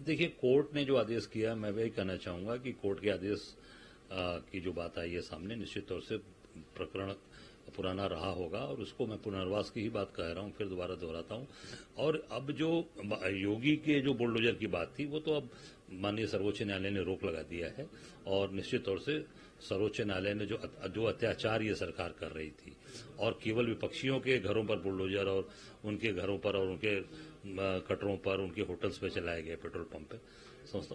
देखिए, कोर्ट ने जो आदेश किया, मैं वही कहना चाहूंगा कि कोर्ट के आदेश की जो बात आई है सामने, निश्चित तौर से प्रकरण पुराना रहा होगा और उसको मैं पुनर्वास की ही बात कह रहा हूं, फिर दोबारा दोहराता हूं। और अब जो योगी के जो बुलडोजर की बात थी, वो तो अब माननीय सर्वोच्च न्यायालय ने रोक लगा दिया है और निश्चित तौर से सर्वोच्च न्यायालय ने जो अत्याचार ये सरकार कर रही थी और केवल विपक्षियों के घरों पर बुलडोजर और उनके घरों पर और उनके कटरों पर, उनके होटल्स पे चलाए गए पेट्रोल पंप पे,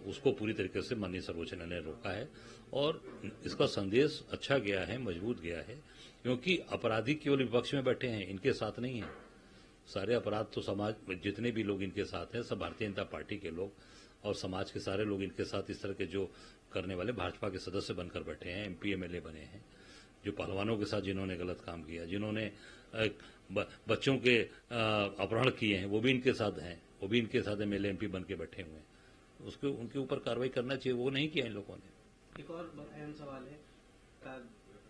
उसको पूरी तरीके से माननीय सर्वोच्च न्यायालय ने रोका है और इसका संदेश अच्छा गया है, मजबूत गया है, क्योंकि अपराधी केवल विपक्ष में बैठे हैं, इनके साथ नहीं है। सारे अपराध तो समाज में जितने भी लोग इनके साथ हैं, सब भारतीय जनता पार्टी के लोग और समाज के सारे लोग इनके साथ इस तरह के जो करने वाले भाजपा के सदस्य बनकर बैठे हैं, MP MLA बने हैं, जो पहलवानों के साथ जिन्होंने गलत काम किया, जिन्होंने बच्चों के अपहरण किए हैं, वो भी इनके साथ हैं, वो भी इनके साथ MLA MP बन के बैठे हुए हैं। उसके उनके ऊपर कार्रवाई करना चाहिए, वो नहीं किया इन लोगों ने। एक और अहम सवाल है,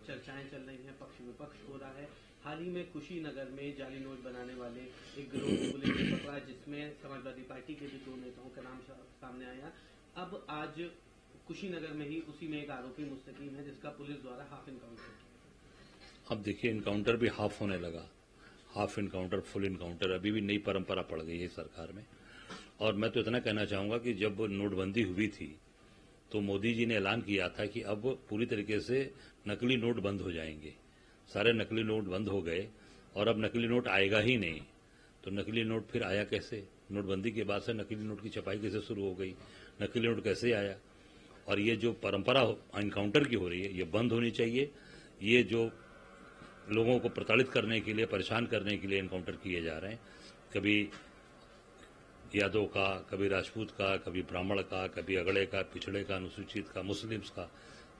चर्चाएं चल रही हैं, पक्ष विपक्ष हो रहा है। हाल ही में कुशीनगर में जाली नोट बनाने वाले एक गिरोह को पुलिस ने पकड़ा, जिसमें समाजवादी पार्टी के भी 2 नेताओं का नाम सामने आया। अब आज कुशीनगर में ही उसी में एक आरोपी मुस्तकीम है, जिसका पुलिस द्वारा हाफ इनकाउंटर किया। अब देखिए, इनकाउंटर भी हाफ होने लगा, हाफ इनकाउंटर, फुल इनकाउंटर, अभी भी नई परंपरा पड़ गई है सरकार में। और मैं तो इतना कहना चाहूंगा कि जब नोटबंदी हुई थी तो मोदी जी ने ऐलान किया था कि अब पूरी तरीके से नकली नोट बंद हो जाएंगे। सारे नकली नोट बंद हो गए और अब नकली नोट आएगा ही नहीं। तो नकली नोट फिर आया कैसे? नोटबंदी के बाद से नकली नोट की छपाई कैसे शुरू हो गई? नकली नोट कैसे आया? और ये जो परंपरा एनकाउंटर की हो रही है, ये बंद होनी चाहिए। ये जो लोगों को प्रताड़ित करने के लिए, परेशान करने के लिए एनकाउंटर किए जा रहे हैं, कभी यादव का, कभी राजपूत का, कभी ब्राह्मण का, कभी अगड़े का, पिछड़े का, अनुसूचित का, मुस्लिम्स का,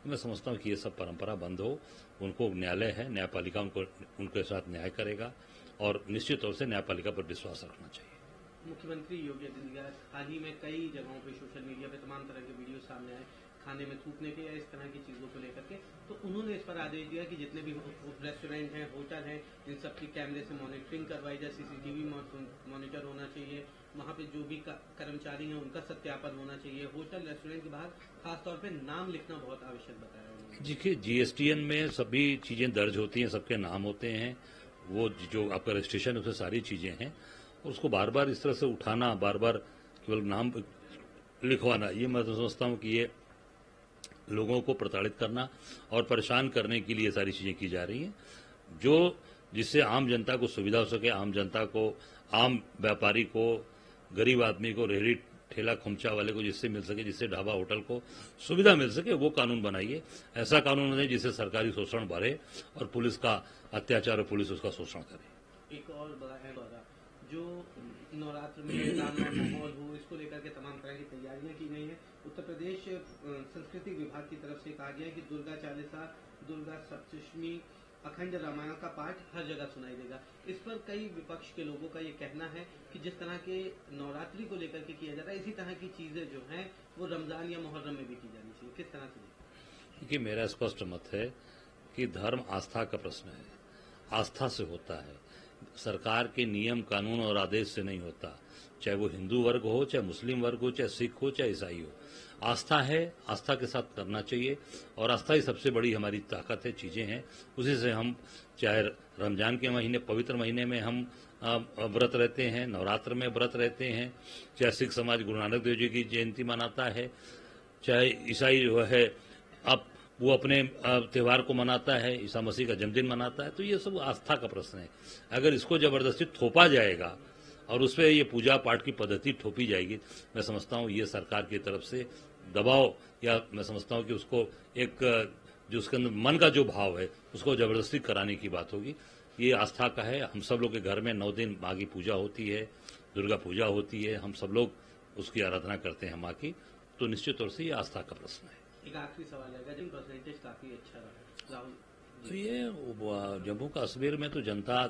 मैं समझता हूं कि ये सब परंपरा बंद हो। उनको न्यायालय है, न्यायपालिका उनके साथ न्याय करेगा और निश्चित तौर से न्यायपालिका पर विश्वास रखना चाहिए। मुख्यमंत्री योगी आदित्यनाथ हाल ही में कई जगहों पे सोशल मीडिया पे तमाम तरह के वीडियो सामने आए, खाने में थूकने के या इस तरह की चीजों को लेकर के, तो उन्होंने इस पर आदेश दिया कि जितने भी रेस्टोरेंट हैं, होटल हैं, इन सबकी कैमरे से मॉनिटरिंग करवाई जाए, CCTV मॉनिटर होना चाहिए, वहाँ पे जो भी कर्मचारी हैं उनका सत्यापन होना चाहिए, होटल रेस्टोरेंट के बाहर खासतौर पे नाम लिखना बहुत आवश्यक बताया उन्होंने। देखिए, GSTN में सभी चीजें दर्ज होती हैं, सबके नाम होते हैं, वो जो आपका रजिस्ट्रेशन है उसमें सारी चीजें हैं। उसको बार बार इस तरह से उठाना, बार बार केवल नाम लिखवाना, ये मैं तो समझता हूँ कि ये लोगों को प्रताड़ित करना और परेशान करने के लिए सारी चीजें की जा रही हैं, जो जिससे आम जनता को सुविधा हो सके, आम जनता को, आम व्यापारी को, गरीब आदमी को, रेहड़ी ठेला खुमचा वाले को जिससे मिल सके, जिससे ढाबा होटल को सुविधा मिल सके, वो कानून बनाइए। ऐसा कानून बनाइए जिससे सरकारी शोषण बढ़े और पुलिस का अत्याचार और पुलिस उसका शोषण करे। एक और बड़ा है जो नवरात्र में रामनवमी माहौल हो, इसको लेकर के तमाम तरह की तैयारियां की गई हैं। उत्तर प्रदेश संस्कृति विभाग की तरफ से कहा गया है कि दुर्गा चालीसा, दुर्गा सप्तमी, अखंड रामायण का पाठ हर जगह सुनाई देगा। इस पर कई विपक्ष के लोगों का ये कहना है कि जिस तरह के नवरात्रि को लेकर के किया जाता है, इसी तरह की चीजें जो हैं वो रमजान या मुहर्रम में भी की जानी चाहिए। किस तरह से? देखिए, मेरा स्पष्ट मत है कि धर्म आस्था का प्रश्न है, आस्था से होता है, सरकार के नियम कानून और आदेश से नहीं होता। चाहे वो हिंदू वर्ग हो, चाहे मुस्लिम वर्ग हो, चाहे सिख हो, चाहे ईसाई हो, आस्था है, आस्था के साथ करना चाहिए और आस्था ही सबसे बड़ी हमारी ताकत है, चीजें हैं। उसी से हम, चाहे रमजान के महीने, पवित्र महीने में हम व्रत रहते हैं, नवरात्र में व्रत रहते हैं, चाहे सिख समाज गुरु नानक देव जी की जयंती मनाता है, चाहे ईसाई जो है अब वो अपने त्यौहार को मनाता है, ईसा मसीह का जन्मदिन मनाता है। तो ये सब आस्था का प्रश्न है। अगर इसको जबरदस्ती थोपा जाएगा और उसपे ये पूजा पाठ की पद्धति थोपी जाएगी, मैं समझता हूँ ये सरकार की तरफ से दबाव, या मैं समझता हूँ कि उसको एक जो उसके अंदर मन का जो भाव है उसको जबरदस्ती कराने की बात होगी। ये आस्था का है। हम सब लोग के घर में 9 दिन माँ की पूजा होती है, दुर्गा पूजा होती है, हम सब लोग उसकी आराधना करते हैं माँ की। तो निश्चित तौर से ये आस्था का प्रश्न है। एक आखिरी सवाल है, जिन परसेंटेज काफी अच्छा रहा राहुल, तो ये जम्मू कश्मीर में तो जनता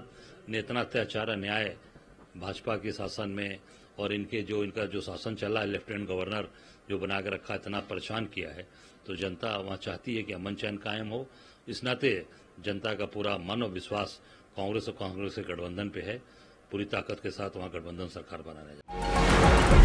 ने इतना अत्याचार, अन्याय भाजपा के शासन में और इनका जो शासन चला है, लेफ्टिनेंट गवर्नर जो बना के रखा, इतना परेशान किया है, तो जनता वहाँ चाहती है कि अमन चैन कायम हो। इस नाते जनता का पूरा मन और विश्वास कांग्रेस के गठबंधन पे है। पूरी ताकत के साथ वहाँ गठबंधन सरकार बनाने जा